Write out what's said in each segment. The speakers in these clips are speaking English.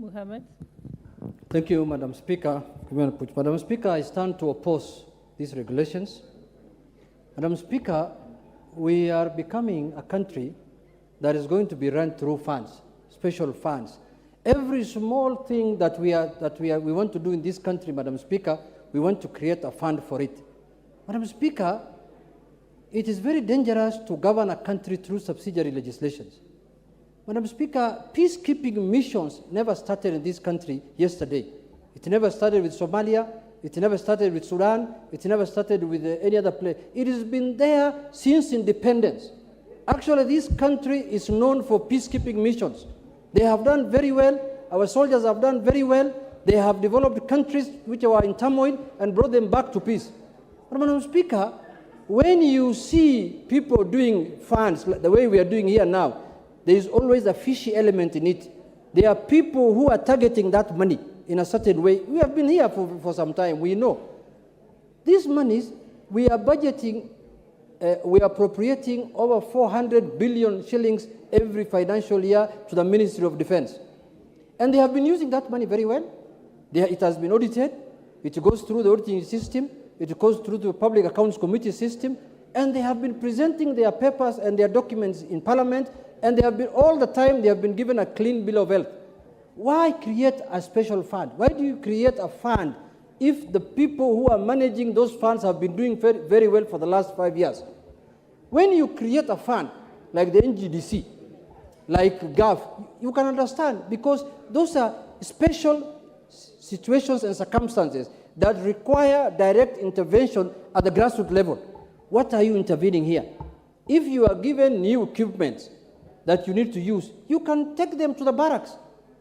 Mohamed. Thank you, Madam Speaker. Madam Speaker, I stand to oppose these regulations. Madam Speaker, we are becoming a country that is going to be run through funds, special funds. Every small thing that we want to do in this country, Madam Speaker, we want to create a fund for it. Madam Speaker, it is very dangerous to govern a country through subsidiary legislations. Madam Speaker, peacekeeping missions never started in this country yesterday. It never started with Somalia. It never started with Sudan. It never started with any other place. It has been there since independence. Actually, this country is known for peacekeeping missions. They have done very well. Our soldiers have done very well. They have developed countries which were in turmoil and brought them back to peace. But Madam Speaker, when you see people doing funds like the way we are doing here now, there is always a fishy element in it. There are people who are targeting that money in a certain way. We have been here for some time. We know. These monies, we are budgeting, we are appropriating over 400 billion shillings every financial year to the Ministry of Defense. And they have been using that money very well. It has been audited. It goes through the auditing system. It goes through the Public Accounts Committee system. And they have been presenting their papers and their documents in Parliament. And they have been, all the time, they have been given a clean bill of health. Why create a special fund? Why do you create a fund if the people who are managing those funds have been doing very, very well for the last 5 years? When you create a fund, like the NGDC, like GAF, you can understand, because those are special situations and circumstances that require direct intervention at the grassroots level. What are you intervening here? If you are given new equipment that you need to use, you can take them to the barracks.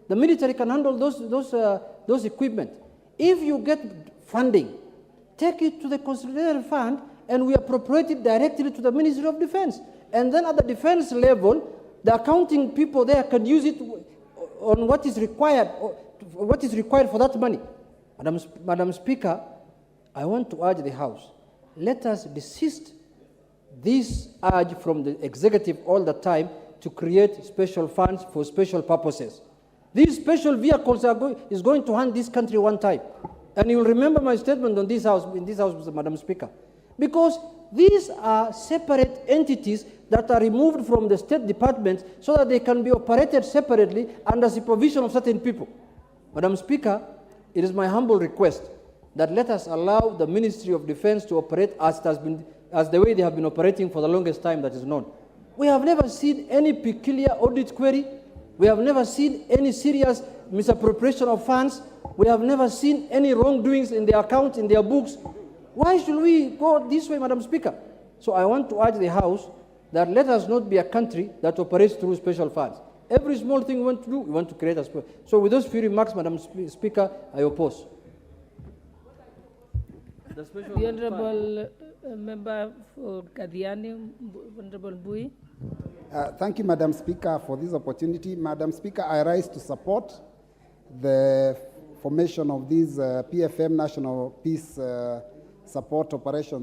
The military can handle those equipment. If you get funding, take it to the consolidated fund and we appropriate it directly to the Ministry of Defense. And then at the defense level, the accounting people there can use it on what is required for that money. Madam Speaker, I want to urge the House, let us desist this urge from the executive all the time to create special funds for special purposes. These special vehicles is going to hand this country one time. And you will remember my statement on this house, in this house, Madam Speaker. Because these are separate entities that are removed from the State Department so that they can be operated separately under supervision of certain people. Madam Speaker, it is my humble request that let us allow the Ministry of Defense to operate as the way they have been operating for the longest time that is known. We have never seen any peculiar audit query. We have never seen any serious misappropriation of funds. We have never seen any wrongdoings in their accounts, in their books. Why should we go this way, Madam Speaker? So I want to urge the House that let us not be a country that operates through special funds. Every small thing we want to do, we want to create a special. So with those few remarks, Madam Speaker, I oppose. The Honourable Member for Kadiani, Honourable Bui. Thank you, Madam Speaker, for this opportunity. Madam Speaker, I rise to support the formation of these PFM National Peace Support Operations